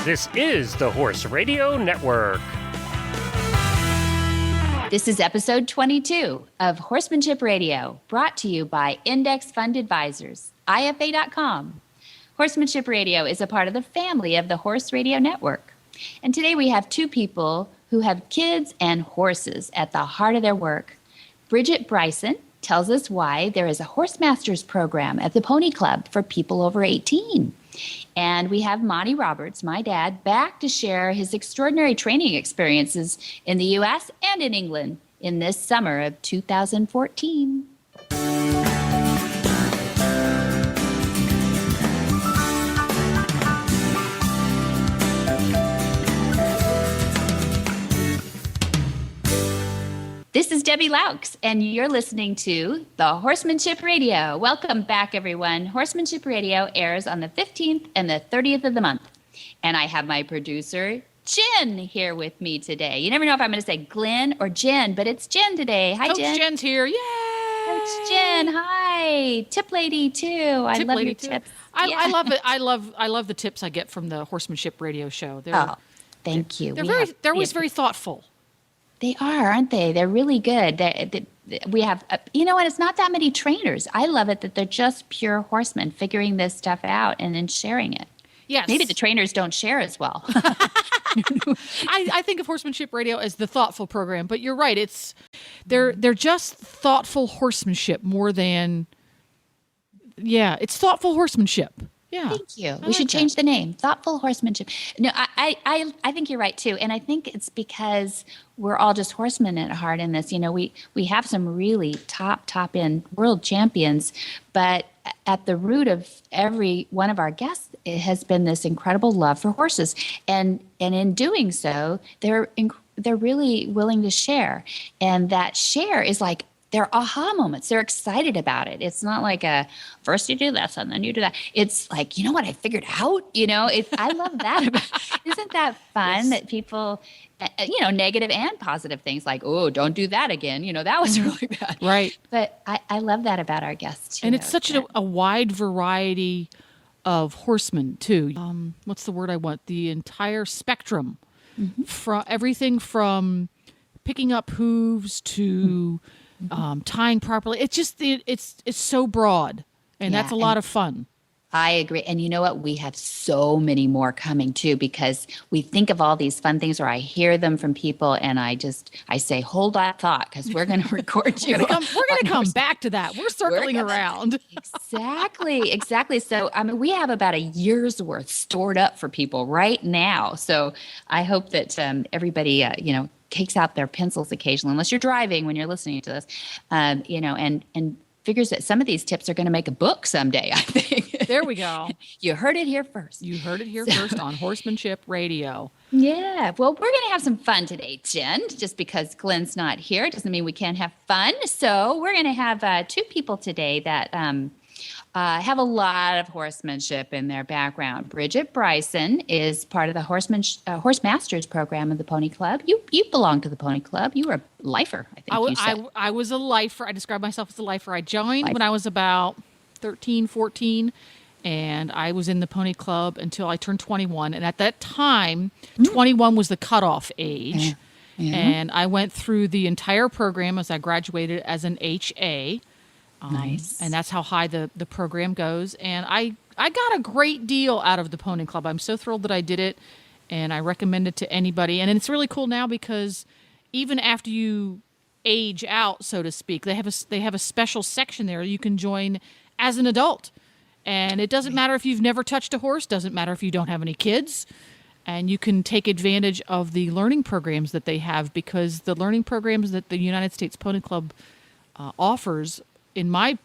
This is the Horse Radio Network. This is episode 22 of Horsemanship Radio, brought to you by Index Fund Advisors, IFA.com. Horsemanship Radio is a part of the family of the Horse Radio Network. And today we have two people who have kids and horses at the heart of their work. Bridget Bryson tells us why there is a Horse Masters program at the Pony Club for people over 18. And we have Monty Roberts, my dad, back to share his extraordinary training experiences in the U.S. and in England in this summer of 2014. This is Debbie Laux, and you're listening to the Horsemanship Radio. Welcome back, everyone. Horsemanship Radio airs on the 15th and the 30th of the month. And I have my producer, Jen, here with me today. You never know if I'm going to say Glenn or Jen, but it's Jen today. Hi, Coach Jen. Jen's here. Yay! Coach Jen, hi. Tip lady, too. I love your tips. I love it. I love the tips I get from the Horsemanship Radio show. Thank you. They're always very thoughtful. They are, aren't they? They're really good. We have, and it's not that many trainers. I love it that they're just pure horsemen figuring this stuff out and then sharing it. Yes. Maybe the trainers don't share as well. I think of Horsemanship Radio as the thoughtful program, but you're right. They're just thoughtful horsemanship more than, it's thoughtful horsemanship. Yeah. Thank you. We should change the name. Thoughtful horsemanship. No, I think you're right too. And I think it's because we're all just horsemen at heart in this. We have some really top end world champions, but at the root of every one of our guests, it has been this incredible love for horses. And in doing so, they're really willing to share. And that share is like they're aha moments. They're excited about it. It's not like first you do this and then you do that. It's like, you know what I figured out? I love that. Isn't that fun that people, negative and positive things like, oh, don't do that again. That was really bad. Right. But I love that about our guests too. And it's such a wide variety of horsemen too. What's the word I want? The entire spectrum. Mm-hmm. From everything from picking up hooves to tying properly. It's just it's so broad, and that's a lot of fun. I agree. And you know what? We have so many more coming too, because we think of all these fun things, or I hear them from people, and I say, hold that thought, because we're going to record you. we're going to come back to that. We're circling around. Exactly. So we have about a year's worth stored up for people right now. So I hope that everybody, takes out their pencils occasionally, unless you're driving when you're listening to this, and figures that some of these tips are going to make a book someday, I think. There we go. You heard it here first. First on Horsemanship Radio. Yeah. Well, we're going to have some fun today, Jen. Just because Glenn's not here doesn't mean we can't have fun. So we're going to have two people today that have a lot of horsemanship in their background. Bridget Bryson is part of the Horse Masters program of the Pony Club. You belong to the Pony Club. You were a lifer, I think you said. I was a lifer. I describe myself as a lifer. I joined when I was about 13, 14, and I was in the Pony Club until I turned 21. And at that time, 21 was the cutoff age. Yeah. And I went through the entire program as I graduated as an HA. Nice. And that's how high the program goes. And I got a great deal out of the Pony Club. I'm so thrilled that I did it, and I recommend it to anybody. And it's really cool now because even after you age out, so to speak, they have a special section there you can join as an adult. And it doesn't matter if you've never touched a horse, doesn't matter if you don't have any kids, and you can take advantage of the learning programs that they have, because the learning programs that the United States Pony Club offers, in my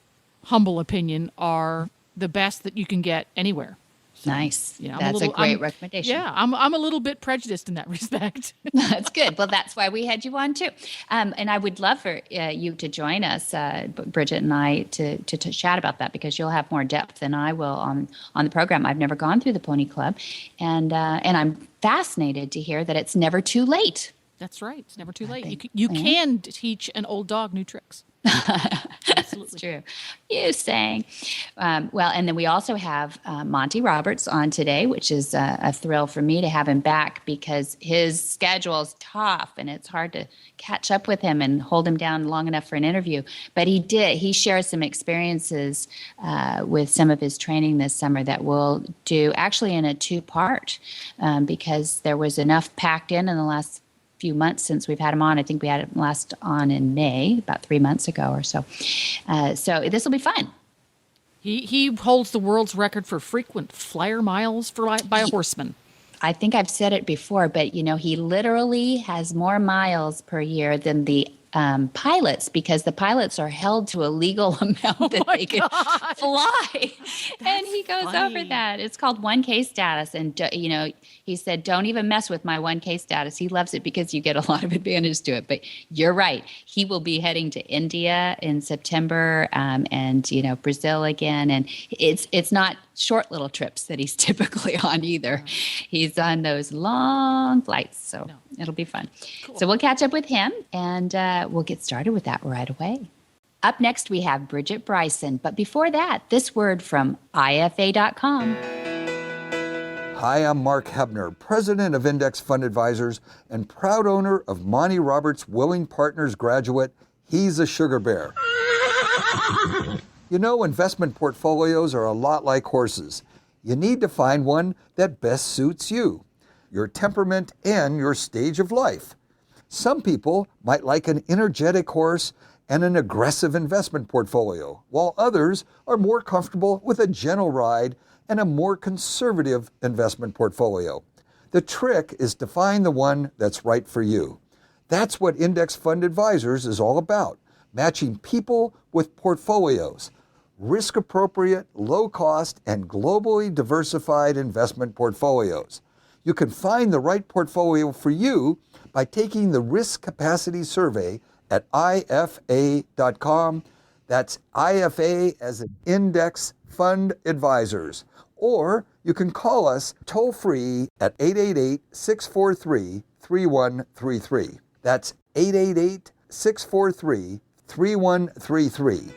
humble opinion, are the best that you can get anywhere. So, nice. That's a great recommendation. Yeah, I'm a little bit prejudiced in that respect. That's good. Well, that's why we had you on too. And I would love for you to join us, Bridget and I, to chat about that, because you'll have more depth than I will on the program. I've never gone through the Pony Club, and I'm fascinated to hear that it's never too late. That's right. It's never too late. You can teach an old dog new tricks. Absolutely. That's true. You sang. Well, and then we also have Monty Roberts on today, which is a thrill for me to have him back because his schedule is tough and it's hard to catch up with him and hold him down long enough for an interview. But he shares some experiences with some of his training this summer that we'll do actually in a two-part because there was enough packed in the last few months since we've had him on. I think we had him last on in May, about 3 months ago or so. So this will be fun. He holds the world's record for frequent flyer miles by a horseman. I think I've said it before, but he literally has more miles per year than the pilots because the pilots are held to a legal amount that they can fly. And he goes over that. It's called 1K status. And, he said, don't even mess with my 1K status. He loves it because you get a lot of advantage to it. But you're right. He will be heading to India in September and, Brazil again. And it's not short little trips that he's typically on either. He's on those long flights. So it'll be fun. Cool. So we'll catch up with him and we'll get started with that right away. Up next, we have Bridget Bryson. But before that, this word from IFA.com. Hi, I'm Mark Hebner, president of Index Fund Advisors and proud owner of Monty Roberts' Willing Partners graduate, He's a Sugar Bear. Investment portfolios are a lot like horses. You need to find one that best suits you, your temperament, and your stage of life. Some people might like an energetic horse and an aggressive investment portfolio, while others are more comfortable with a gentle ride and a more conservative investment portfolio. The trick is to find the one that's right for you. That's what Index Fund Advisors is all about, matching people with portfolios, risk-appropriate, low-cost, and globally diversified investment portfolios. You can find the right portfolio for you by taking the Risk Capacity Survey at IFA.com. That's IFA as an Index Fund Advisors. Or you can call us toll-free at 888-643-3133. That's 888-643-3133.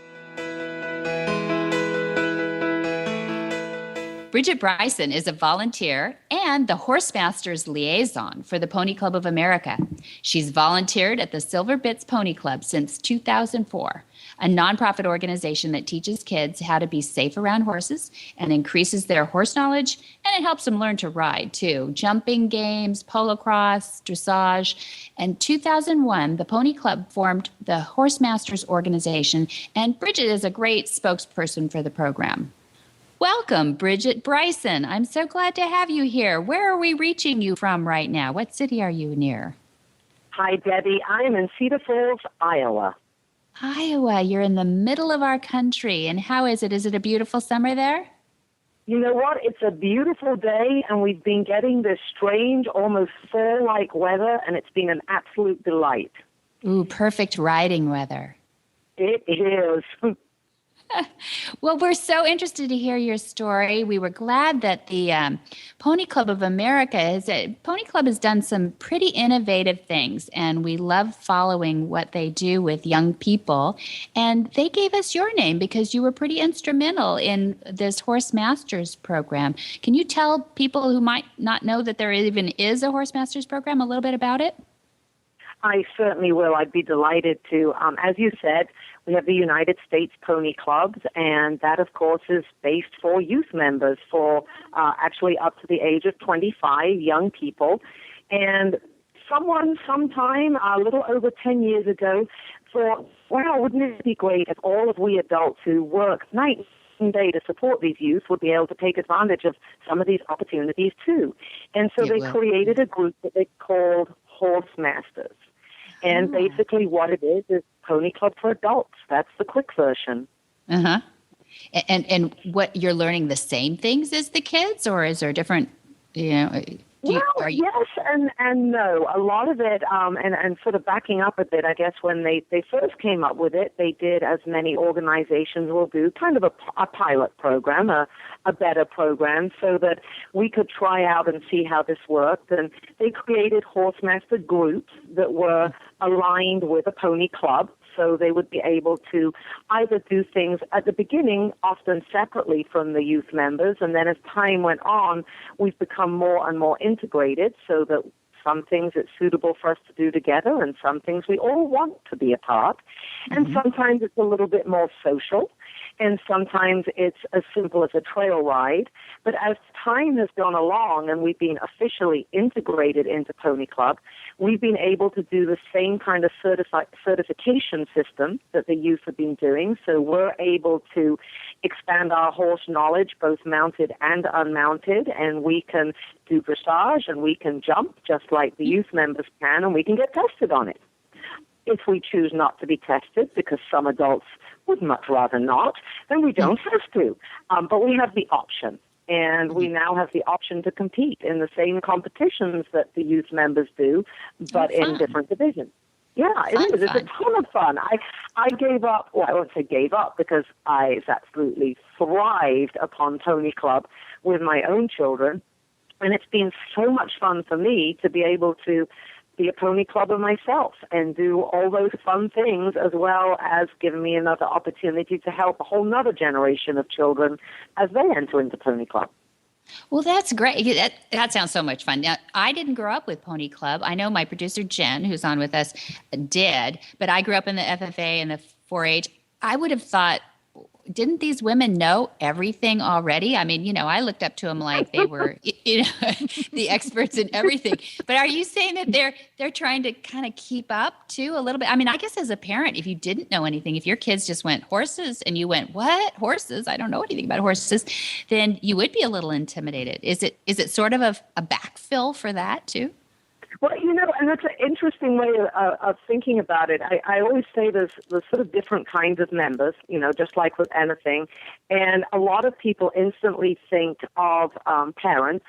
Bridget Bryson is a volunteer and the Horsemasters liaison for the Pony Club of America. She's volunteered at the Silver Bits Pony Club since 2004, a nonprofit organization that teaches kids how to be safe around horses and increases their horse knowledge, and it helps them learn to ride too. Jumping games, polo cross, dressage. In 2001, the Pony Club formed the Horsemasters organization, and Bridget is a great spokesperson for the program. Welcome, Bridget Bryson. I'm so glad to have you here. Where are we reaching you from right now? What city are you near? Hi, Debbie. I am in Cedar Falls, Iowa. Iowa, you're in the middle of our country. And how is it? Is it a beautiful summer there? You know what? It's a beautiful day, and we've been getting this strange, almost fall-like weather, and it's been an absolute delight. Ooh, perfect riding weather. It is. Well, we're so interested to hear your story. We were glad that the Pony Club of America Pony Club has done some pretty innovative things, and we love following what they do with young people. And they gave us your name because you were pretty instrumental in this Horse Masters program. Can you tell people who might not know that there even is a Horse Masters program a little bit about it? I certainly will. I'd be delighted to. As you said, we have the United States Pony Clubs, and that, of course, is based for youth members, for actually up to the age of 25, young people. And sometime, a little over 10 years ago, thought, wow, wouldn't it be great if all of we adults who work night and day to support these youth would be able to take advantage of some of these opportunities too. And so they created a group that they called Horse Masters. And basically what it is Pony Club for adults. That's the quick version. Uh-huh. And what, you're learning the same things as the kids, or is there different, yes and no. A lot of it, and sort of backing up a bit, I guess when they first came up with it, they did, as many organizations will do, kind of a pilot program, a beta program, so that we could try out and see how this worked. And they created Horsemaster groups that were aligned with a pony club, so they would be able to either do things at the beginning, often separately from the youth members, and then as time went on, we've become more and more integrated so that some things it's suitable for us to do together and some things we all want to be a part. And sometimes it's a little bit more social. And sometimes it's as simple as a trail ride. But as time has gone along and we've been officially integrated into Pony Club, we've been able to do the same kind of certification system that the youth have been doing. So we're able to expand our horse knowledge, both mounted and unmounted, and we can do dressage and we can jump just like the youth members can, and we can get tested on it. If we choose not to be tested, because some adults would much rather not, then we don't have to. But we have the option, and we now have the option to compete in the same competitions that the youth members do, but in different divisions. Yeah, it is. It's a ton of fun. I gave up, well, I won't say gave up, because I absolutely thrived upon Pony Club with my own children, and it's been so much fun for me to be able to be a pony clubber myself and do all those fun things, as well as giving me another opportunity to help a whole nother generation of children as they enter into Pony Club. Well, that's great. That sounds so much fun. Now, I didn't grow up with Pony Club. I know my producer, Jen, who's on with us, did, but I grew up in the FFA and the 4-H. I would have thought, didn't these women know everything already? I mean, I looked up to them like they were, the experts in everything. But are you saying that they're trying to kind of keep up too a little bit? I mean, I guess as a parent, if you didn't know anything, if your kids just went horses and you went, what? Horses? I don't know anything about horses. Then you would be a little intimidated. Is it sort of a backfill for that too? Well, and that's an interesting way of thinking about it. I always say there's sort of different kinds of members, just like with anything. And a lot of people instantly think of parents.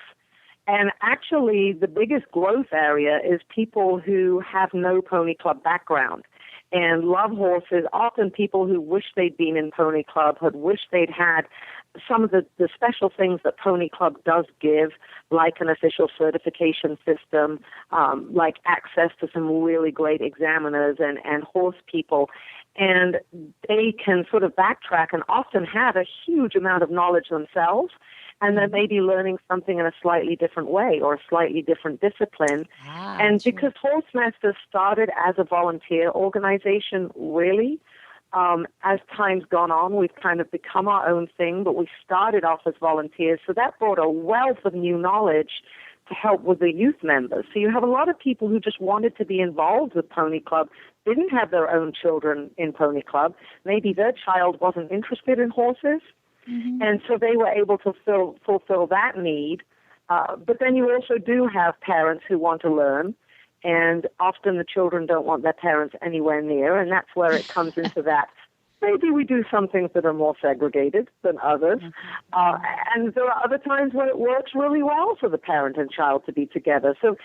And actually, the biggest growth area is people who have no Pony Club background and love horses. Often people who wish they'd been in Pony Club had wished they'd had some of the special things that Pony Club does give, like an official certification system, like access to some really great examiners and horse people. And they can sort of backtrack and often have a huge amount of knowledge themselves, and then maybe learning something in a slightly different way or a slightly different discipline. And because Horsemasters started as a volunteer organization, really, as time's gone on, we've kind of become our own thing, but we started off as volunteers, so that brought a wealth of new knowledge to help with the youth members. So you have a lot of people who just wanted to be involved with Pony Club, didn't have their own children in Pony Club, maybe their child wasn't interested in horses, and so they were able to fulfill that need. But then you also do have parents who want to learn, and often the children don't want their parents anywhere near, and that's where it comes into that. Maybe we do some things that are more segregated than others, and there are other times when it works really well for the parent and child to be together. So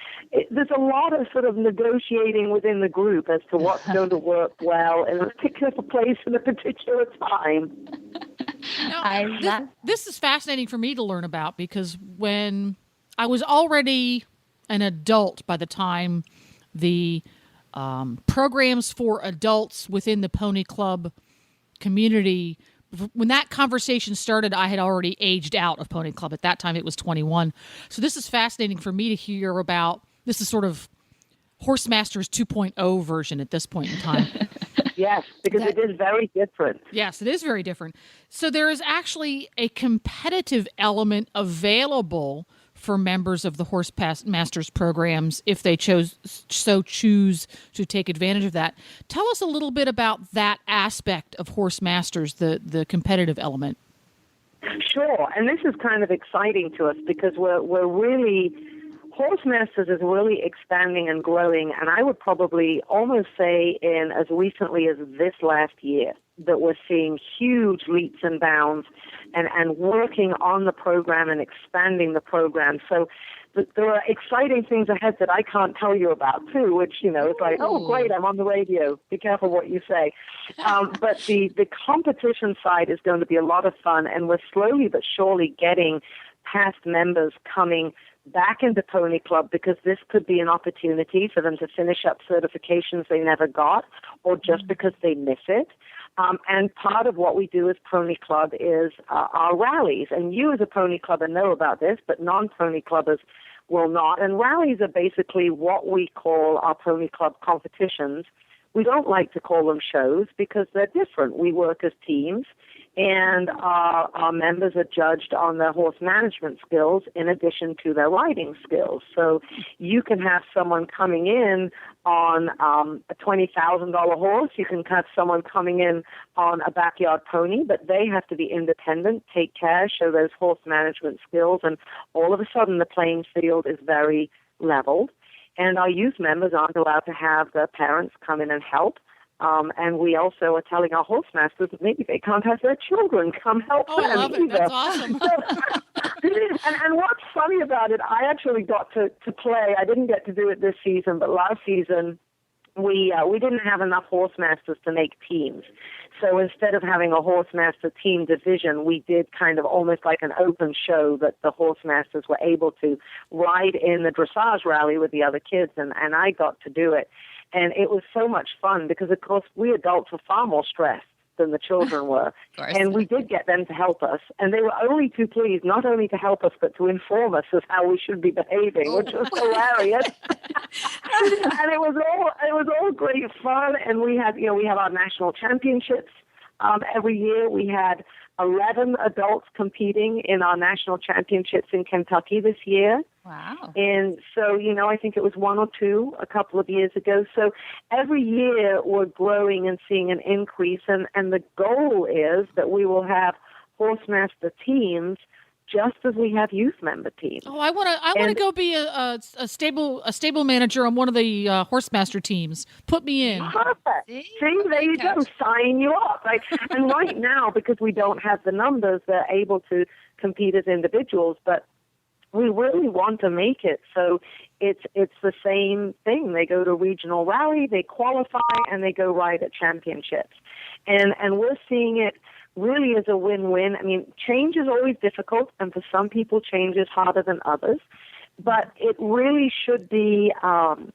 there's a lot of sort of negotiating within the group as to what's going to work well in a particular place in a particular time. This is fascinating for me to learn about, because when I was already an adult by the time the programs for adults within the Pony Club community, when that conversation started, I had already aged out of Pony Club. At that time, it was 21. So this is fascinating for me to hear about. This is sort of Horsemasters 2.0 version at this point in time. Yes, because it is very different. Yes, it is very different. So there is actually a competitive element available for members of the Horsemasters programs if they choose to take advantage of that. Tell us a little bit about that aspect of Horsemasters, the competitive element. Sure, and this is kind of exciting to us because we're really, Horsemasters is really expanding and growing, and I would probably almost say in as recently as this last year that we're seeing huge leaps and bounds and working on the program and expanding the program. So there are exciting things ahead that I can't tell you about, too, which, it's like, oh, great, I'm on the radio. Be careful what you say. But the competition side is going to be a lot of fun, and we're slowly but surely getting past members coming back into Pony Club because this could be an opportunity for them to finish up certifications they never got, or just because they miss it. And part of what we do as Pony Club is our rallies. And you as a Pony Clubber know about this, but non-Pony Clubbers will not. And rallies are basically what we call our Pony Club competitions. We don't like to call them shows because they're different. We work as teams, and our members are judged on their horse management skills in addition to their riding skills. So you can have someone coming in on a $20,000 horse. You can have someone coming in on a backyard pony, but they have to be independent, take care, show those horse management skills, and all of a sudden the playing field is very leveled. And our youth members aren't allowed to have their parents come in and help. And we also are telling our horse masters that maybe they can't have their children come help them. I love it. Either. That's awesome. and what's funny about it, I actually got to play. I didn't get to do it this season, but last season we didn't have enough horse masters to make teams. So instead of having a horse master team division, we did kind of almost like an open show that the horse masters were able to ride in the dressage rally with the other kids, and I got to do it. And it was so much fun because, of course, we adults were far more stressed than the children were. And we did get them to help us. And they were only too pleased, not only to help us, but to inform us of how we should be behaving, which was hilarious. And it was all great fun. And we have our national championships. Every year we had 11 adults competing in our national championships in Kentucky this year. Wow. And so, I think it was 1 or 2 a couple of years ago. So every year we're growing and seeing an increase. And the goal is that we will have Horsemaster teams just as we have youth member teams. Oh, I want to go be a stable manager on one of the Horsemaster teams. Put me in. Perfect. See, there you go. Sign you up. Right? And right now, because we don't have the numbers, they're able to compete as individuals, but we really want to make it so it's the same thing. They go to regional rally, they qualify, and they go ride at championships. And we're seeing it really as a win-win. I mean, change is always difficult, and for some people change is harder than others. But it really should be, I'm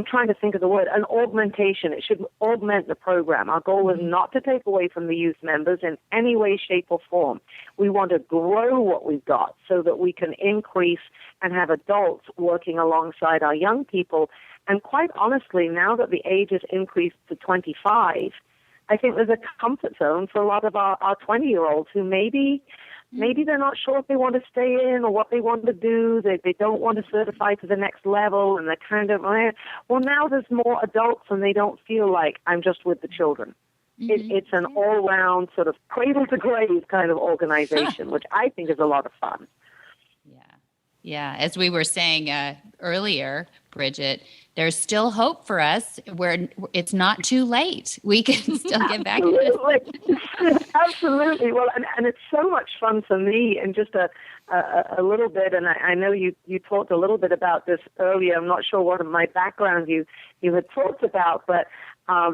trying to think of the word, an augmentation. It should augment the program. Our goal is not to take away from the youth members in any way, shape, or form. We want to grow what we've got so that we can increase and have adults working alongside our young people. And quite honestly, now that the age has increased to 25, I think there's a comfort zone for a lot of our 20-year-olds who maybe they're not sure if they want to stay in or what they want to do. They don't want to certify to the next level, and they're kind of, well, now there's more adults and they don't feel like I'm just with the children. Mm-hmm. It's an all-round sort of cradle-to-grave kind of organization, which I think is a lot of fun. Yeah. As we were saying earlier, Bridget, there's still hope for us where it's not too late. We can still get back to it. Absolutely. Well, and it's so much fun for me, and just a little bit, and I know you talked a little bit about this earlier. I'm not sure what of my background you had talked about, but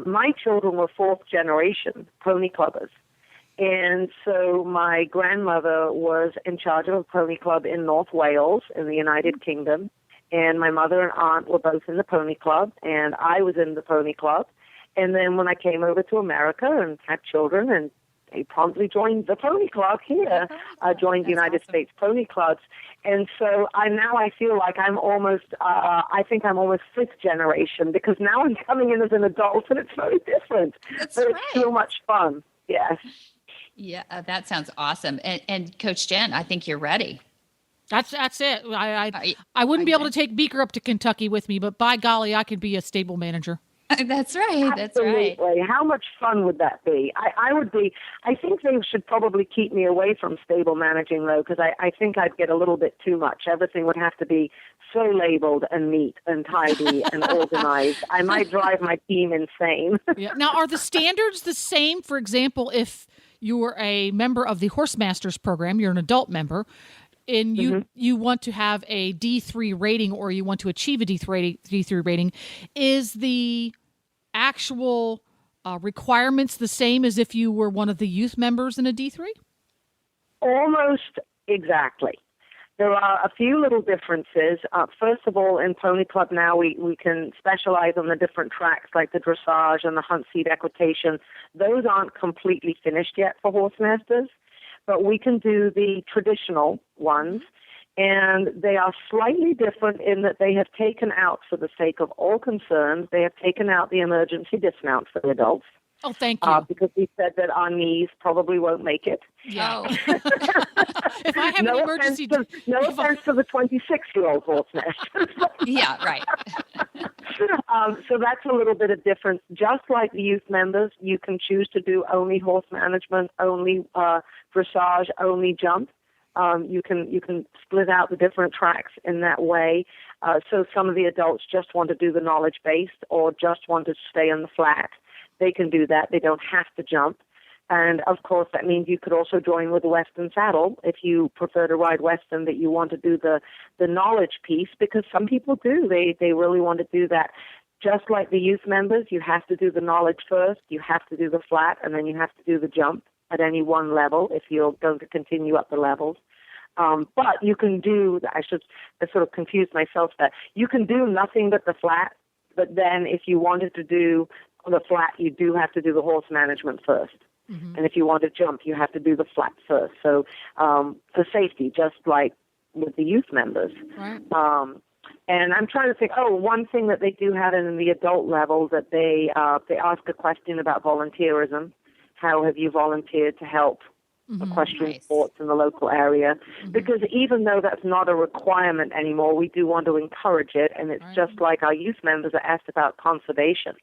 my children were 4th generation pony clubbers. And so my grandmother was in charge of a pony club in North Wales in the United Kingdom. And my mother and aunt were both in the pony club, and I was in the pony club. And then when I came over to America and had children, and they promptly joined the pony club here, joined the United States Pony Clubs. And so I feel like I'm almost, I think I'm almost 5th generation, because now I'm coming in as an adult, and it's very different. But it's so much fun. Yes. Yeah, that sounds awesome. And Coach Jen, I think you're ready. That's it. I wouldn't be able to take Beaker up to Kentucky with me, but by golly, I could be a stable manager. That's right. That's right. How much fun would that be? I would be. I think they should probably keep me away from stable managing, though, because I think I'd get a little bit too much. Everything would have to be so labeled and neat and tidy and organized. I might drive my team insane. Yeah. Now, are the standards the same? For example, if you're a member of the Horsemasters program, you're an adult member, and you want to have a D3 rating, or you want to achieve a D3 rating, is the actual requirements the same as if you were one of the youth members in a D3? Almost exactly. There are a few little differences. First of all, in Pony Club now, we can specialize on the different tracks like the dressage and the hunt seat equitation. Those aren't completely finished yet for horse masters, but we can do the traditional ones. And they are slightly different in that they have taken out, for the sake of all concerned, they have taken out the emergency dismount for the adults. Oh, thank you. Because we said that our knees probably won't make it. Yeah. If I have an emergency... No offense to the 26-year-old horse masters. Yeah, right. So that's a little bit of difference. Just like the youth members, you can choose to do only horse management, only dressage, only jump. You can split out the different tracks in that way. So some of the adults just want to do the knowledge-based or just want to stay on the flat. They can do that. They don't have to jump. And, of course, that means you could also join with a Western saddle if you prefer to ride Western, that you want to do the knowledge piece, because some people do. They really want to do that. Just like the youth members, you have to do the knowledge first, you have to do the flat, and then you have to do the jump at any one level if you're going to continue up the levels. But you can do, I sort of confused myself there. You can do nothing but the flat, but then if you wanted to do the flat, you do have to do the horse management first. Mm-hmm. And if you want to jump, you have to do the flat first. So for safety, just like with the youth members. Right. And I'm trying to think, one thing that they do have in the adult level, that they ask a question about volunteerism. How have you volunteered to help equestrian sports in the local area? Mm-hmm. Because even though that's not a requirement anymore, we do want to encourage it. And it's just like our youth members are asked about conservation.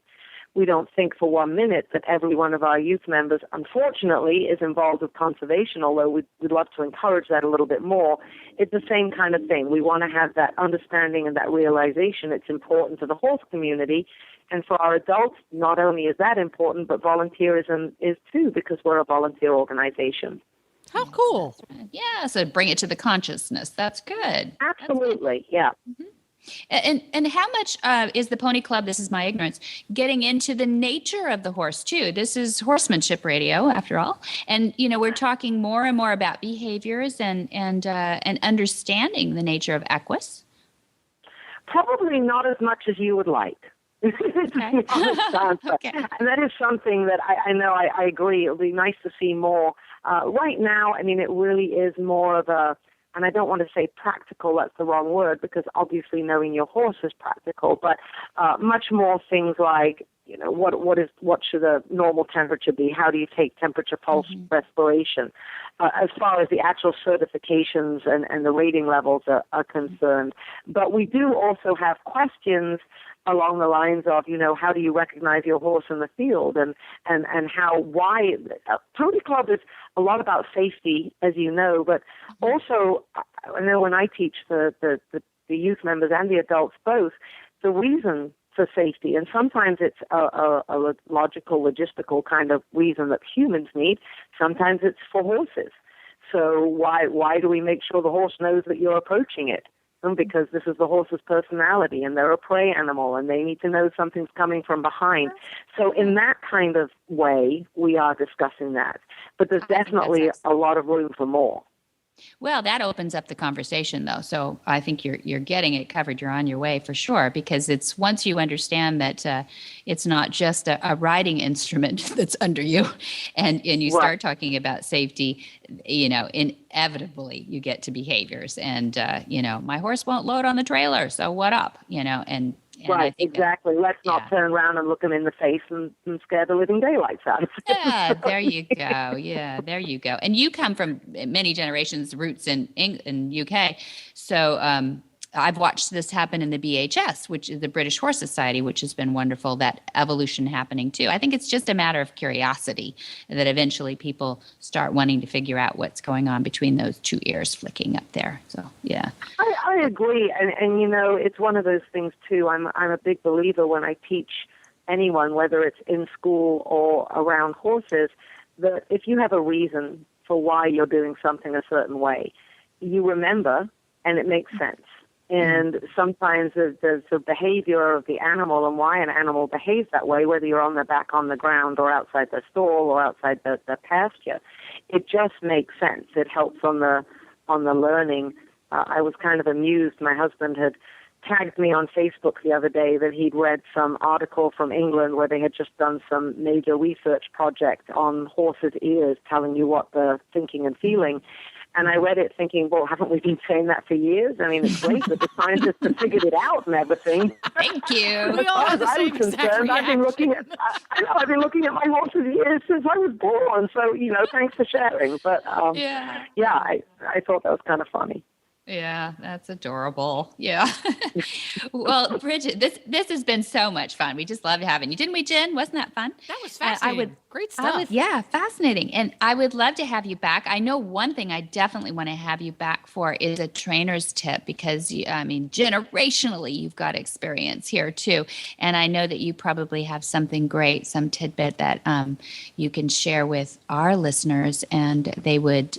We don't think for 1 minute that every one of our youth members, unfortunately, is involved with conservation, although we'd love to encourage that a little bit more. It's the same kind of thing. We want to have that understanding and that realization. It's important to the horse community. And for our adults, not only is that important, but volunteerism is too, because we're a volunteer organization. How cool. Yeah, so bring it to the consciousness. That's good. Absolutely, yeah. Mm-hmm. And how much is the Pony Club, this is my ignorance, getting into the nature of the horse too? This is Horsemanship Radio, after all. And, we're talking more and more about behaviors and understanding the nature of equus. Probably not as much as you would like. Okay. Okay. And that is something that I know I agree. It would be nice to see more. Right now, it really is more of a, and I don't want to say practical, that's the wrong word, because obviously knowing your horse is practical, but much more things like, what should a normal temperature be? How do you take temperature, pulse, respiration? As far as the actual certifications and the rating levels are concerned. But we do also have questions along the lines of, how do you recognize your horse in the field, and why. Pony Club is a lot about safety, as you know, but also, I know when I teach the youth members and the adults both, the reason for safety, and sometimes it's a logical, logistical kind of reason that humans need, sometimes it's for horses. So why do we make sure the horse knows that you're approaching it? Because this is the horse's personality, and they're a prey animal, and they need to know something's coming from behind. So in that kind of way, we are discussing that. But there's definitely a lot of room for more. Well, that opens up the conversation, though. So I think you're getting it covered. You're on your way for sure, because it's once you understand that it's not just a riding instrument that's under you, and you start talking about safety, inevitably you get to behaviors. And, my horse won't load on the trailer, so what up, and right, exactly. Let's not turn around and look them in the face and scare the living daylights out of them. Yeah, there you go. Yeah, there you go. And you come from many generations, roots in UK. So I've watched this happen in the BHS, which is the British Horse Society, which has been wonderful, that evolution happening too. I think it's just a matter of curiosity that eventually people start wanting to figure out what's going on between those two ears flicking up there. So, yeah. I agree. And it's one of those things too. I'm a big believer when I teach anyone, whether it's in school or around horses, that if you have a reason for why you're doing something a certain way, you remember and it makes sense. And sometimes there's the behavior of the animal and why an animal behaves that way, whether you're on their back on the ground or outside the stall or outside the pasture. It just makes sense. It helps on the learning I was kind of amused. My husband had tagged me on Facebook the other day that he'd read some article from England where they had just done some major research project on horses' ears, telling you what they're thinking and feeling. And I read it thinking, well, haven't we been saying that for years? I mean, it's great that the scientists have figured it out and everything. Thank you. We all have the same exact I've been looking at I've been looking at my horse's ears since I was born. So, thanks for sharing. But I thought that was kind of funny. Yeah, that's adorable. Yeah. Well, Bridget, this has been so much fun. We just love having you. Didn't we, Jen? Wasn't that fun? That was fascinating. Great stuff. Fascinating. And I would love to have you back. I know one thing I definitely want to have you back for is a trainer's tip because, generationally, you've got experience here too. And I know that you probably have something great, some tidbit that you can share with our listeners and they would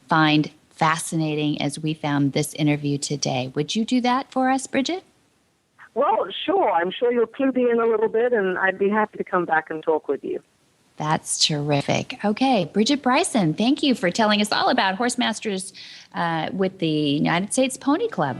find fascinating as we found this interview today. Would you do that for us, Bridget? Well, sure. I'm sure you'll clue me in a little bit, and I'd be happy to come back and talk with you. That's terrific. Okay, Bridget Bryson, thank you for telling us all about Horse Masters with the United States Pony Club.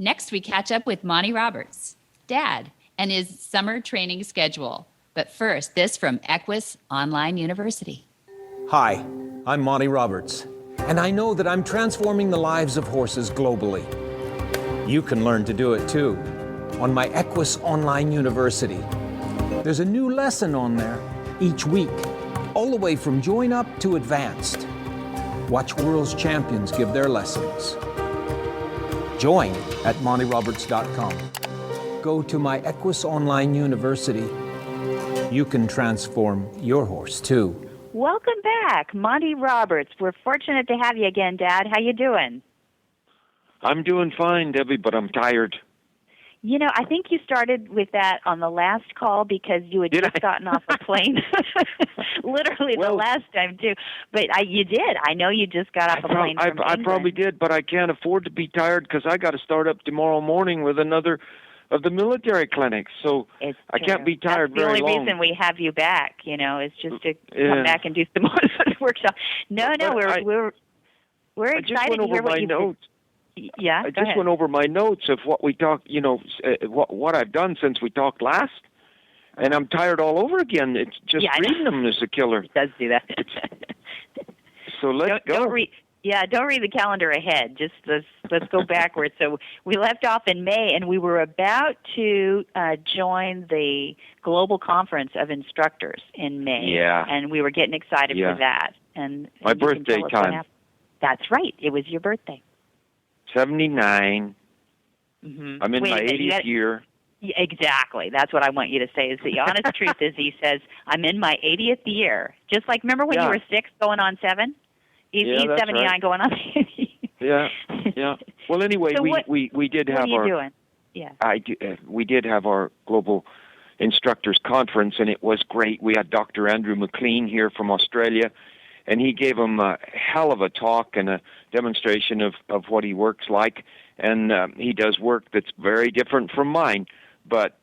Next, we catch up with Monty Roberts, Dad, and his summer training schedule. But first, this from Equus Online University. Hi, I'm Monty Roberts, and I know that I'm transforming the lives of horses globally. You can learn to do it too on my Equus Online University. There's a new lesson on there each week, all the way from join up to advanced. Watch world's champions give their lessons. Join at montyroberts.com. Go to my Equus Online University. You can transform your horse, too. Welcome back, Monty Roberts. We're fortunate to have you again, Dad. How you doing? I'm doing fine, Debbie, but I'm tired. I think you started with that on the last call because you had just gotten off a plane. Literally the last time, too. But you did. I know you just got off a plane from England. I probably did, but I can't afford to be tired because I got to start up tomorrow morning with another of the military clinics, so I can't be tired very long. That's the only reason we have you back, is just to come back and do some more workshop. No, we're excited to hear what you notes. Yeah, I just went over my notes of what we talked, what I've done since we talked last, and I'm tired all over again. It's just reading them is a killer. It does do that. So let's go. Don't read the calendar ahead. Just let's go backwards. So we left off in May, and we were about to join the Global Conference of Instructors in May. Yeah. And we were getting excited for that. And my birthday time. That's right. It was your birthday. 79. Mm-hmm. I'm in my 80th year. Yeah, exactly. That's what I want you to say. Is the honest truth is he says, I'm in my 80th year. Just like, remember when you were 6 going on 7? He's 79 right. Going on 80. Yeah. Well, anyway, so we did have our... What are you doing? Yeah. We did have our Global Instructors Conference, and it was great. We had Dr. Andrew McLean here from Australia, and he gave them a hell of a talk and a demonstration of what he works like. And he does work that's very different from mine. But,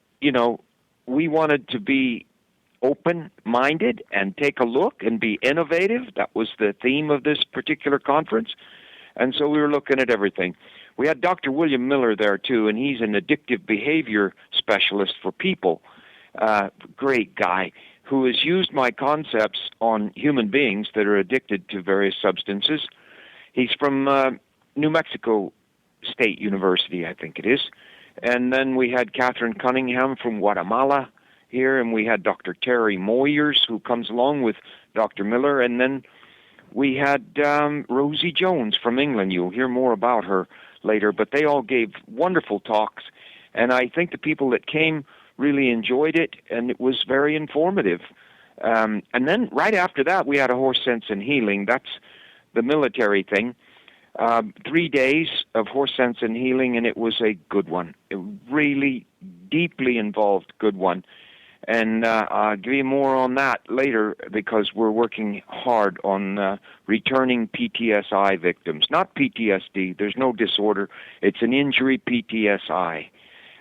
we wanted to be open-minded and take a look and be innovative. That was the theme of this particular conference. And so we were looking at everything. We had Dr. William Miller there, too, and he's an addictive behavior specialist for people. Great guy who has used my concepts on human beings that are addicted to various substances. He's from New Mexico State University, I think it is. And then we had Catherine Cunningham from Guatemala here, and we had Dr. Terry Moyers, who comes along with Dr. Miller, and then we had Rosie Jones from England. You'll hear more about her later, but they all gave wonderful talks, and I think the people that came really enjoyed it, and it was very informative. And then right after that, we had a Horse Sense and Healing. That's the military thing. 3 days of Horse Sense and Healing, and it was a good one. A really deeply involved good one. And I'll give you more on that later because we're working hard on returning PTSI victims. Not PTSD. There's no disorder. It's an injury PTSI.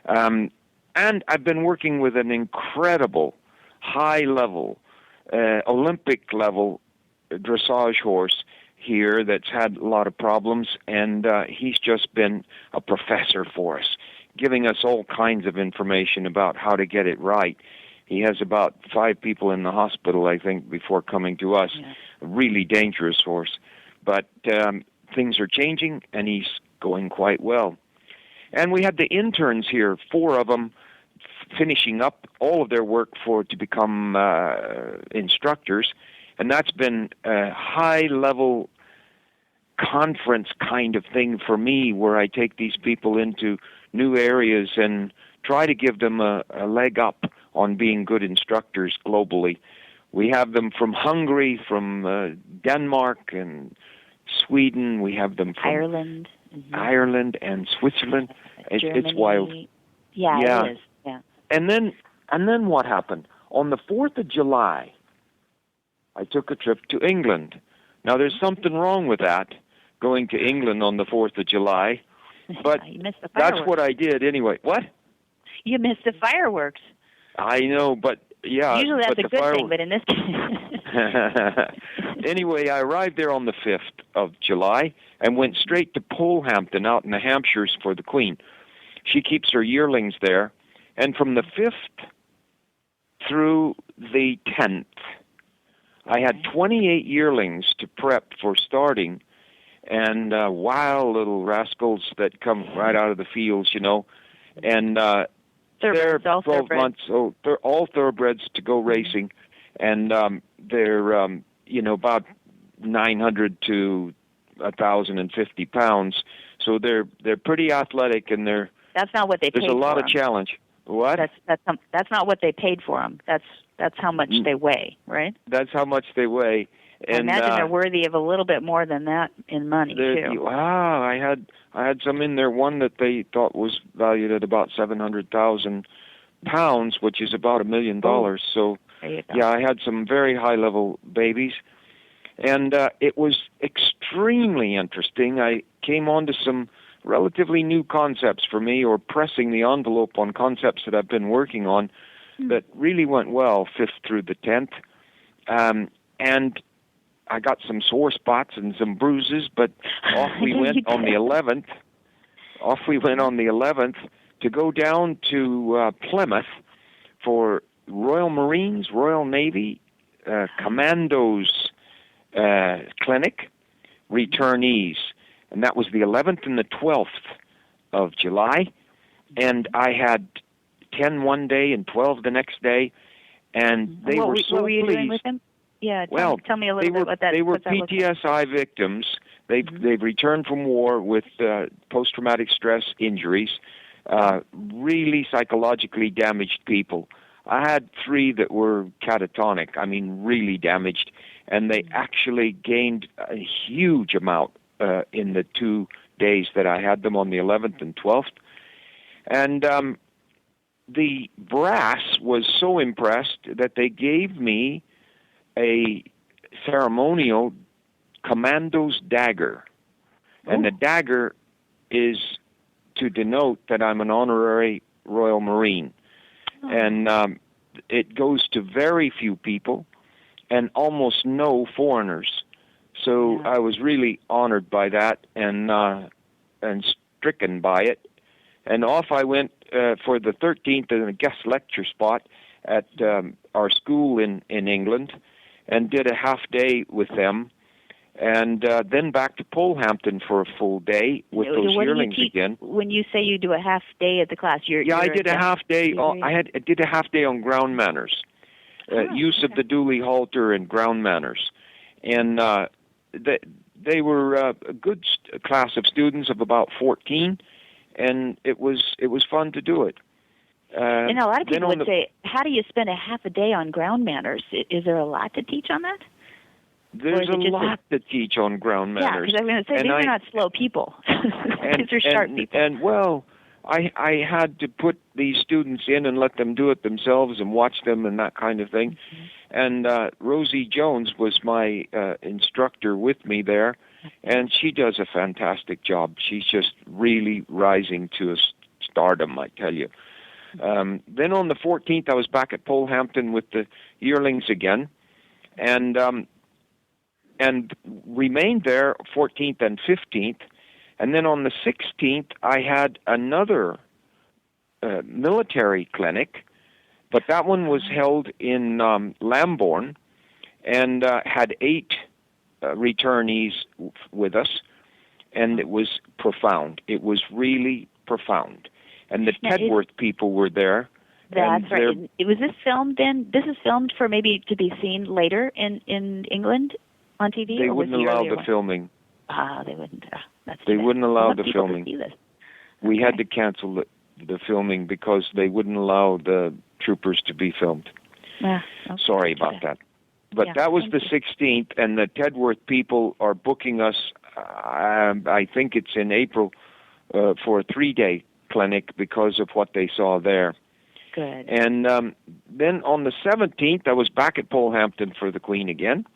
And I've been working with an incredible, high-level, Olympic-level dressage horse here that's had a lot of problems, and he's just been a professor for us, giving us all kinds of information about how to get it right. He has about 5 people in the hospital, I think, before coming to us. Yeah. A really dangerous horse. But things are changing, and he's going quite well. And we had the interns here, 4 of them, finishing up all of their work to become instructors. And that's been a high-level conference kind of thing for me, where I take these people into new areas and try to give them a leg up on being good instructors globally. We have them from Hungary, from Denmark and Sweden. We have them from Ireland. Mm-hmm. Ireland and Switzerland. It's wild. Yeah, it is. Yeah. And then what happened? On the 4th of July, I took a trip to England. Now, there's something wrong with that, going to England on the 4th of July. But you missed the that's fireworks. what I did anyway. What? You missed the fireworks. I know, but yeah. Usually that's a good thing, but in this case. Anyway, I arrived there on the 5th of July and went straight to Polehampton out in the Hampshires for the Queen. She keeps her yearlings there. And from the 5th through the 10th, I had 28 yearlings to prep for starting, and wild little rascals that come right out of the fields, you know. And they're 12 months old. They're all thoroughbreds to go racing, and they're about 900 to 1,050 pounds. So they're pretty athletic, and that's not what they paid for. There's a lot of challenge. What? That's not what they paid for them. That's how much they weigh, right? That's how much they weigh. And I imagine they're worthy of a little bit more than that in money too. Wow, I had some in there. One that they thought was valued at about 700,000 pounds, which is about $1 million. So yeah, I had some very high level babies, and it was extremely interesting. I came onto some relatively new concepts for me, or pressing the envelope on concepts that I've been working on that really went well, 5th through the 10th. And I got some sore spots and some bruises, but off we went on the 11th. Off we went on the 11th to go down to Plymouth for Royal Marines, Royal Navy, Commandos Clinic, returnees. And that was the 11th and the 12th of July. And I had 10 one day and 12 the next day. And they were so what were you pleased. Doing with them? Yeah, tell me a little bit about that. They were PTSD victims. They've returned from war with post-traumatic stress injuries, really psychologically damaged people. I had 3 that were catatonic, really damaged, and they actually gained a huge amount in the 2 days that I had them on the 11th and 12th. And the brass was so impressed that they gave me a ceremonial commando's dagger. And the dagger is to denote that I'm an honorary Royal Marine. And it goes to very few people and almost no foreigners. So I was really honored by that and stricken by it. And off I went for the 13th in a guest lecture spot at our school in England, and did a half day with them, and then back to Polehampton for a full day with those yearlings again. When you say you do a half day at the class, I did a half day. I did a half day on ground manners, use of the dually halter and ground manners, and they were a good class of students of about 14, and it was fun to do it. And a lot of people would say, how do you spend a half a day on ground manners? Is there a lot to teach on that? There's a lot to teach on ground manners. Yeah, because I was going to say, these are not slow people. These are sharp people. And, well, I had to put these students in and let them do it themselves and watch them and that kind of thing. And Rosie Jones was my instructor with me there, and she does a fantastic job. She's just really rising to a stardom, I tell you. Then on the 14th, I was back at Polehampton with the yearlings again, and and remained there 14th and 15th. And then on the 16th, I had another military clinic, but that one was held in Lambourne, and had 8 returnees with us, and it was profound. It was really profound. And the Tedworth people were there. That's right. Was this filmed then? This is filmed for maybe to be seen later in England on TV? They wouldn't allow the filming. They wouldn't. They wouldn't allow the people filming. To see this. We had to cancel the filming because they wouldn't allow the troopers to be filmed. Okay. Sorry about that. But that was the 16th, and the Tedworth people are booking us, I think it's in April, for a 3-day clinic because of what they saw there. Good. And then on the 17th, I was back at Polehampton for the Queen again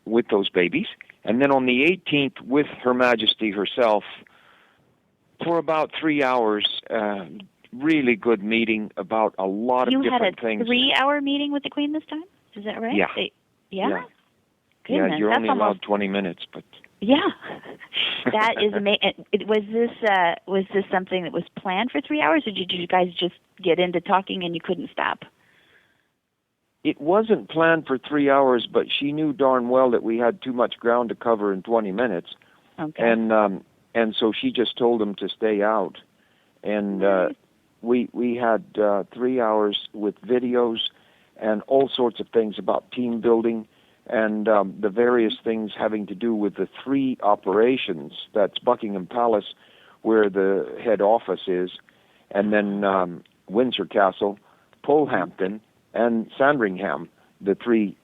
with those babies. And then on the 18th, with Her Majesty herself, for about 3 hours, really good meeting about a lot of different things. You had a 3-hour meeting with the Queen this time? Is that right? Yeah. Yeah? Yeah, you're only allowed 20 minutes, but... Yeah. That is amazing. Was this something that was planned for 3 hours, or did you guys just get into talking and you couldn't stop? It wasn't planned for 3 hours, but she knew darn well that we had too much ground to cover in 20 minutes. Okay. And so she just told them to stay out. And we had 3 hours with videos and all sorts of things about team building and the various things having to do with the 3 operations. That's Buckingham Palace, where the head office is, and then Windsor Castle, Polehampton, and Sandringham, the 3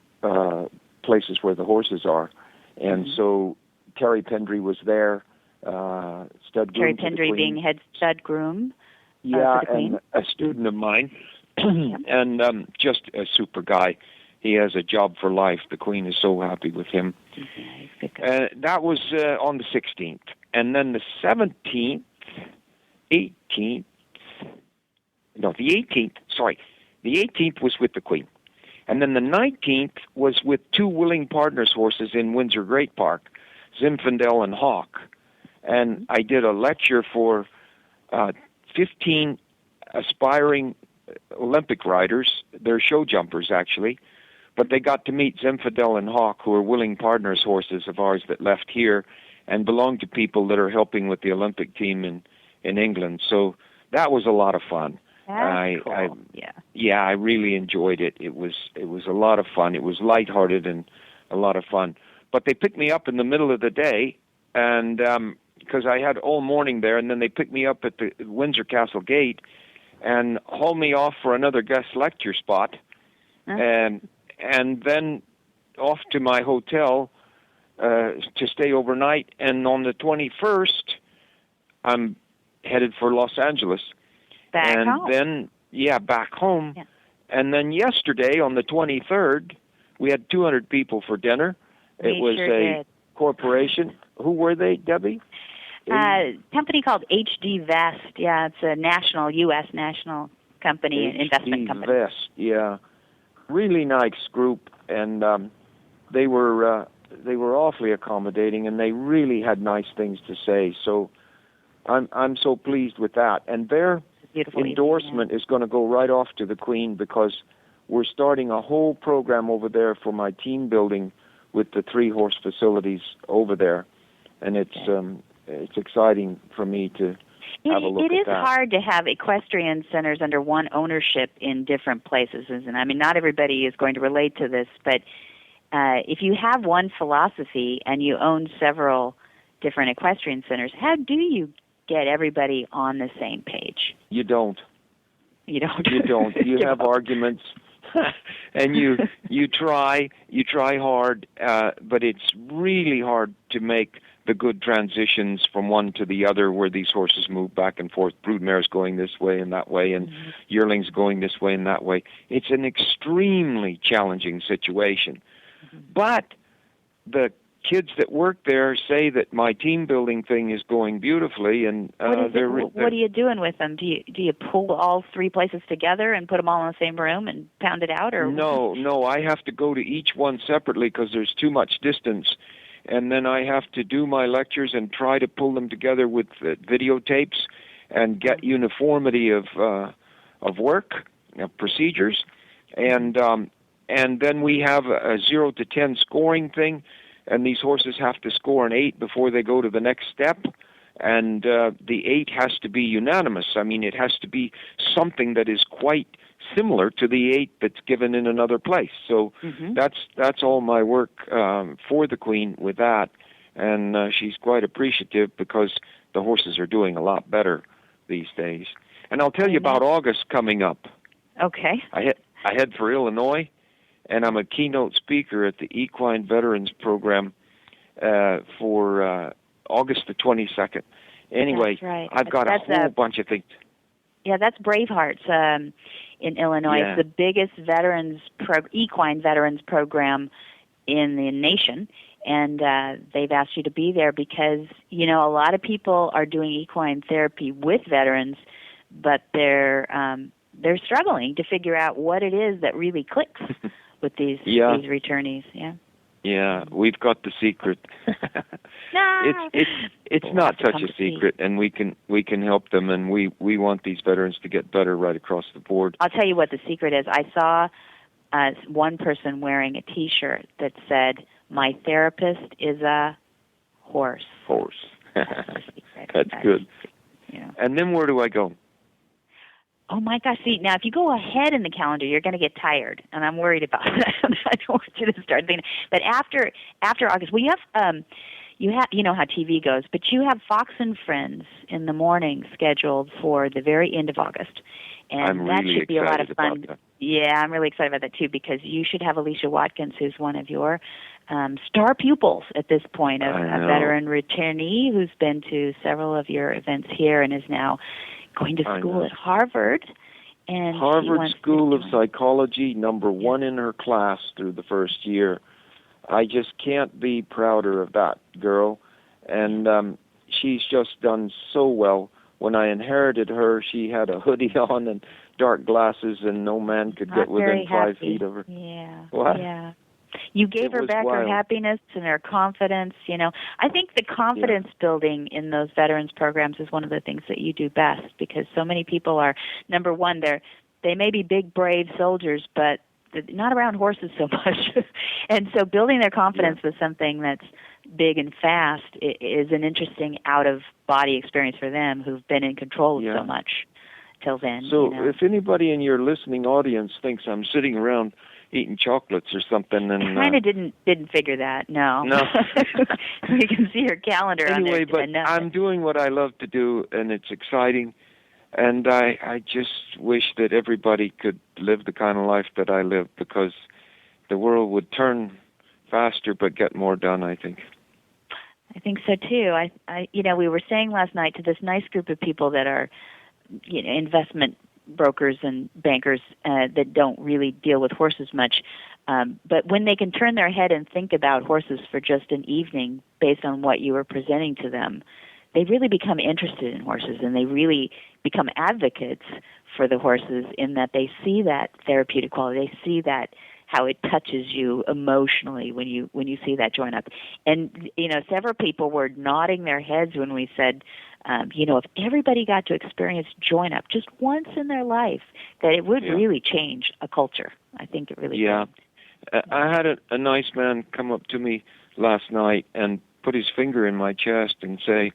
places where the horses are. And so Terry Pendry was there, stud groom. Terry Pendry being head stud groom. Yeah, for the Queen. and a student of mine, and just a super guy. He has a job for life. The Queen is so happy with him. That was on the 16th. And then the 17th, 18th, no, the 18th, sorry. The 18th was with the Queen. And then the 19th was with 2 willing partners horses in Windsor Great Park, Zinfandel and Hawk. And I did a lecture for 15 aspiring Olympic riders. They're show jumpers, actually. But they got to meet Zinfandel and Hawk, who are willing partners horses of ours that left here and belong to people that are helping with the Olympic team in England. So that was a lot of fun. That's cool. I really enjoyed it. It was a lot of fun. It was lighthearted and a lot of fun. But they picked me up in the middle of the day, and because I had all morning there, and then they picked me up at the Windsor Castle gate and hauled me off for another guest lecture spot, and then off to my hotel to stay overnight. And on the 21st, I'm headed for Los Angeles. Back home. Then, back home. Yeah. And then yesterday, on the 23rd, we had 200 people for dinner. It was a corporation. Who were they, Debbie? Company called HD Vest. Yeah, it's a U.S. national company, investment company. HD Vest, yeah. Really nice group, and they were awfully accommodating, and they really had nice things to say. So I'm so pleased with that. And their endorsement is going to go right off to the Queen, because we're starting a whole program over there for my team building with the 3 horse facilities over there, and it's exciting for me to have a look at that. It is hard to have equestrian centers under one ownership in different places, isn't it? I mean, not everybody is going to relate to this, but if you have one philosophy and you own several different equestrian centers, how do you get everybody on the same page? You don't. You don't. You don't. You have arguments, and you try hard, but it's really hard to make the good transitions from one to the other, where these horses move back and forth, broodmares going this way and that way, and yearlings going this way and that way. It's an extremely challenging situation. But the kids that work there say that my team building thing is going beautifully, and what are you doing with them? Do you pull all three places together and put them all in the same room and pound it out, or no? I have to go to each one separately because there's too much distance, and then I have to do my lectures and try to pull them together with videotapes and get uniformity of work, procedures, and then we have a 0 to 10 scoring thing, and these horses have to score an 8 before they go to the next step, and the 8 has to be unanimous. I mean, it has to be something that is quite similar to the 8 that's given in another place. So that's all my work for the Queen with that, and she's quite appreciative because the horses are doing a lot better these days. And I'll tell you about August coming up. Okay. I head for Illinois, and I'm a keynote speaker at the Equine Veterans Program for August the 22nd. Anyway, that's right. I've got a whole bunch of things. Yeah, that's Bravehearts in Illinois. Yeah. It's the biggest equine veterans program in the nation, and they've asked you to be there because, a lot of people are doing equine therapy with veterans, but they're struggling to figure out what it is that really clicks with these returnees. Yeah, we've got the secret. It's not such a secret, and we can help them, and we want these veterans to get better right across the board. I'll tell you what the secret is. I saw one person wearing a T-shirt that said, "My therapist is a horse." Horse. That's good. And then where do I go? Oh my gosh! See, now if you go ahead in the calendar, you're going to get tired, and I'm worried about that. I don't want you to start thinking. But after August, well, you have how TV goes, but you have Fox and Friends in the morning scheduled for the very end of August, and that should be a lot of fun. Yeah, I'm really excited about that too because you should have Alicia Watkins, who's one of your star pupils at this point, a veteran returnee who's been to several of your events here and is now going to school at Harvard. And Harvard School of Psychology, number 1 in her class through the first year. I just can't be prouder of that girl. And she's just done so well. When I inherited her, she had a hoodie on and dark glasses, and no man could get within 5 feet of her. Yeah. What? Yeah. You gave her back her happiness and her confidence. I think the confidence building in those veterans programs is one of the things that you do best because so many people are, number one, they may be big, brave soldiers, but not around horses so much. And so building their confidence with something that's big and fast is an interesting out-of-body experience for them who've been in control of so much till then. So if anybody in your listening audience thinks I'm sitting around eating chocolates or something, and I kind of didn't figure that. No. We can see your calendar anyway, on there. But I'm doing what I love to do, and it's exciting. And I just wish that everybody could live the kind of life that I live because the world would turn faster but get more done, I think. I think so too. We were saying last night to this nice group of people that are, investment brokers and bankers that don't really deal with horses much. But when they can turn their head and think about horses for just an evening based on what you were presenting to them, they really become interested in horses and they really become advocates for the horses in that they see that therapeutic quality. They see that how it touches you emotionally when you see that join up. And, several people were nodding their heads when we said, if everybody got to experience join up just once in their life, that it would really change a culture. I think it really would. I had a nice man come up to me last night and put his finger in my chest and say,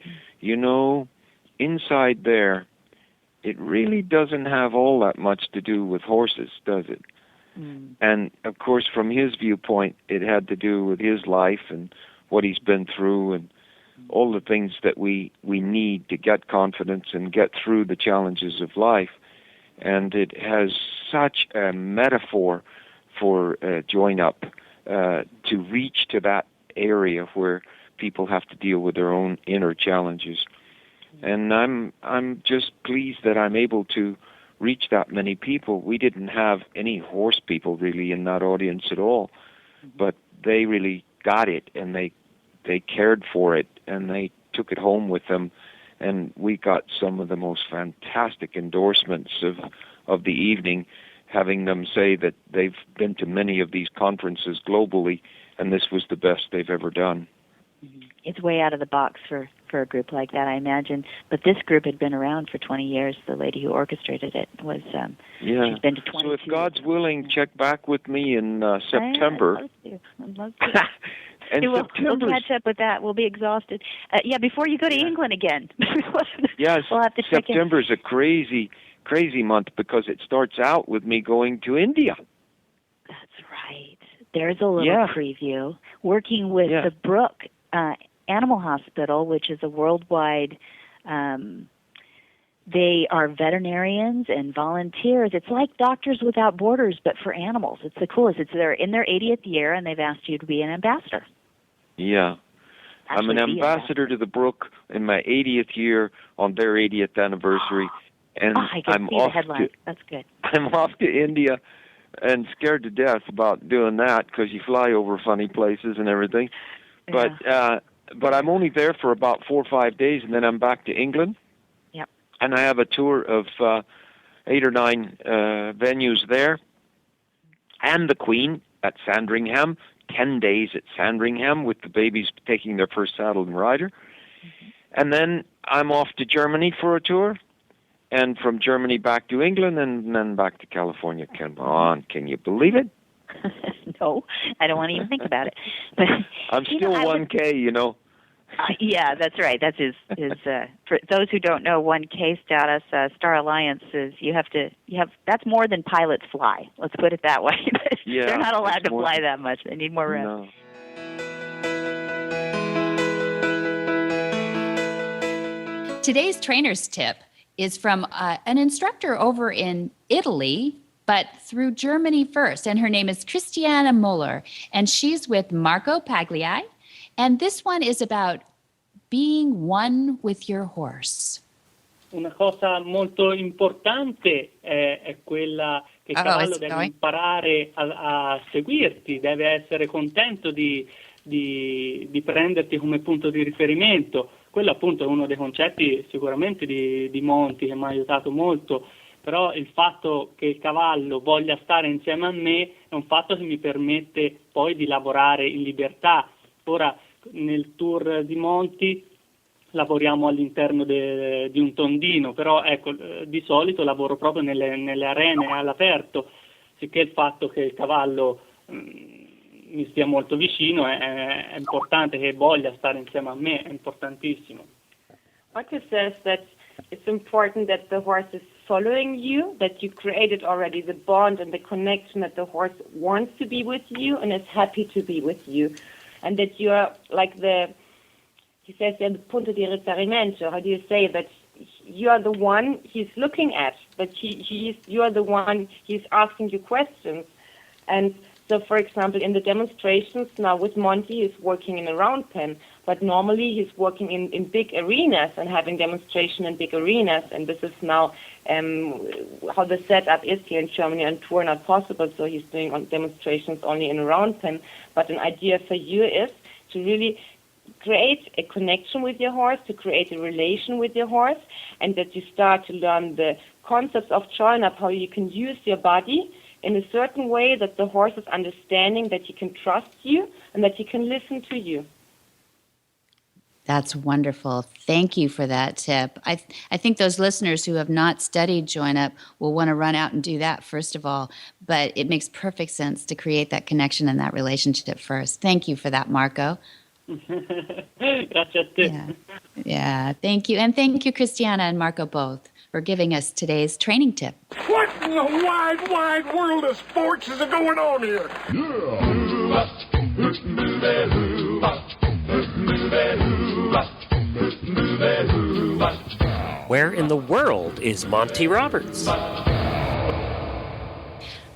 inside there, it really doesn't have all that much to do with horses, does it? Mm. And, of course, from his viewpoint, it had to do with his life and what he's been through and all the things that we need to get confidence and get through the challenges of life. And it has such a metaphor for join up to reach to that area where people have to deal with their own inner challenges. And I'm just pleased that I'm able to reach that many people. We didn't have any horse people really in that audience at all, but they really got it, and they they cared for it and they took it home with them. And we got some of the most fantastic endorsements of the evening, having them say that they've been to many of these conferences globally, and this was the best they've ever done. It's way out of the box for a group like that, I imagine. But this group had been around for 20 years. The lady who orchestrated it was, she's been to 22. So if God's willing, check back with me in September. I'd love to. And we'll catch up with that. We'll be exhausted. Before you go to England again. Yes, we'll have to check in. September's a crazy month because it starts out with me going to India. That's right. There's a little preview. Working with the Brook Animal Hospital, which is a worldwide, they are veterinarians and volunteers. It's like Doctors Without Borders, but for animals. It's the coolest. They're in their 80th year, and they've asked you to be an ambassador. Yeah. I'm an ambassador to the Brook in my 80th year on their 80th anniversary. And I can see the headlines. That's good. I'm off to India and scared to death about doing that because you fly over funny places and everything. But I'm only there for about 4 or 5 days, and then I'm back to England. Yep. And I have a tour of 8 or 9 venues there. And the Queen at Sandringham, 10 days at Sandringham with the babies taking their first saddle and rider. Mm-hmm. And then I'm off to Germany for a tour. And from Germany back to England and then back to California. Come on, can you believe it? No, I don't want to even think about it. But I'm still 1K, you know. Yeah, that's right. That's his. For those who don't know, 1K status, Star Alliance is you have. That's more than pilots fly. Let's put it that way. Yeah, they're not allowed to fly that much. They need more rest. No. Today's trainer's tip is from an instructor over in Italy, but through Germany first. And her name is Christiana Muller. And she's with Marco Pagliai. And this one is about being one with your horse. Una cosa molto importante è quella che il cavallo deve imparare a seguirti, deve essere contento di prenderti come punto di riferimento. Quello appunto è uno dei concetti sicuramente di Monti che mi ha aiutato molto, però il fatto che il cavallo voglia stare insieme a me è un fatto che mi permette poi di lavorare in libertà. Ora nel tour di Monti lavoriamo all'interno di un tondino, però ecco, di solito lavoro proprio nelle arene all'aperto, sicché il fatto che il cavallo mi stia molto vicino è importante, che voglia stare insieme a me, è importantissimo. Marcus says that it's important that the horse is following you, that you created already the bond and the connection, that the horse wants to be with you and is happy to be with you, and that you are like he says, the punto di riferimento. How do you say that? You are the one he's looking at, but you are the one he's asking you questions. And so, for example, in the demonstrations now with Monty, he's working in a round pen, but normally he's working in big arenas and having demonstration in big arenas. And this is now how the setup is here in Germany on tour, not possible. So he's doing demonstrations only in a round pen. But an idea for you is to really create a connection with your horse, to create a relation with your horse, and that you start to learn the concepts of join-up, how you can use your body in a certain way that the horse is understanding that he can trust you and that he can listen to you. That's wonderful. Thank you for that tip. I think those listeners who have not studied Join Up will want to run out and do that first of all, but it makes perfect sense to create that connection and that relationship first. Thank you for that, Marco. Grazie a te. Yeah, thank you. And thank you, Christiana and Marco both, for giving us today's training tip. What in the wide, wide world of sports is going on here? Where in the world is Monty Roberts?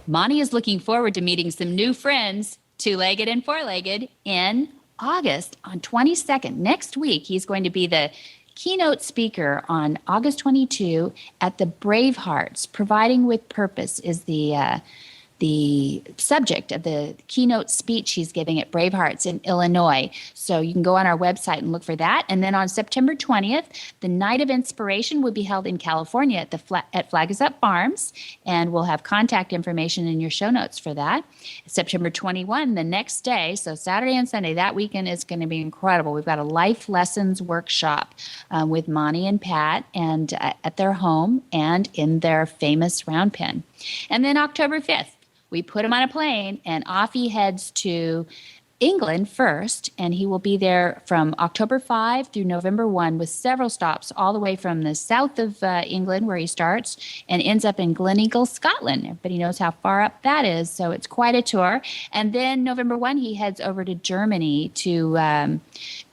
Monty is looking forward to meeting some new friends, two-legged and four-legged, in August on 22nd. Next week, he's going to be the keynote speaker on August 22 at the Brave Hearts. Providing with Purpose is the the subject of the keynote speech he's giving at Bravehearts in Illinois. So you can go on our website and look for that. And then on September 20th, the Night of Inspiration will be held in California at Flag Is Up Farms, and we'll have contact information in your show notes for that. September 21, the next day, so Saturday and Sunday, that weekend is going to be incredible. We've got a life lessons workshop with Monty and Pat, and at their home and in their famous round pen. And then October 5th, we put him on a plane, and off he heads to England first, and he will be there from October 5 through November 1 with several stops all the way from the south of England, where he starts, and ends up in Gleneagle, Scotland. Everybody knows how far up that is, so it's quite a tour. And then November 1, he heads over to Germany to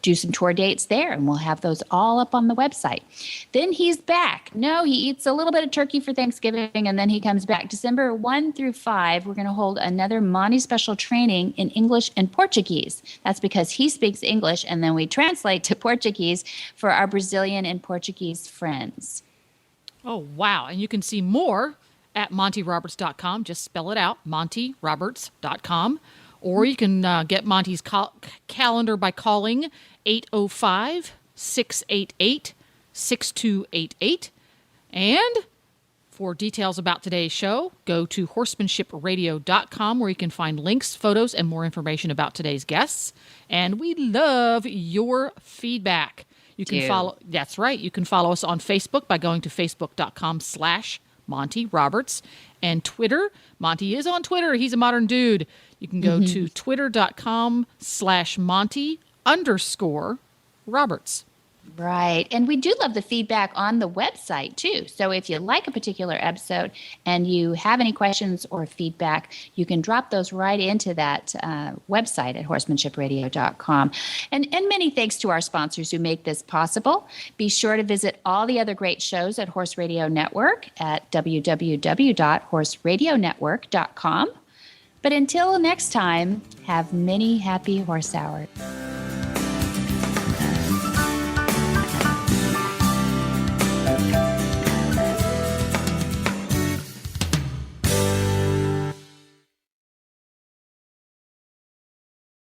do some tour dates there, and we'll have those all up on the website. Then he's back. No, he eats a little bit of turkey for Thanksgiving, and then he comes back. December 1 through 5, we're going to hold another Monty special training in English and Portuguese. That's because he speaks English, and then we translate to Portuguese for our Brazilian and Portuguese friends. Oh, wow. And you can see more at montyroberts.com. Just spell it out, montyroberts.com. Or you can get Monty's calendar by calling 805-688-6288. And for details about today's show, go to horsemanshipradio.com, where you can find links, photos, and more information about today's guests. And we love your feedback. You can follow. That's right. You can follow us on Facebook by going to facebook.com/Monty Roberts. And Twitter. Monty is on Twitter. He's a modern dude. You can go to twitter.com/Monty_Roberts. Right. And we do love the feedback on the website, too. So if you like a particular episode and you have any questions or feedback, you can drop those right into that website at horsemanshipradio.com. And many thanks to our sponsors who make this possible. Be sure to visit all the other great shows at Horse Radio Network at www.horseradionetwork.com. But until next time, have many happy horse hours.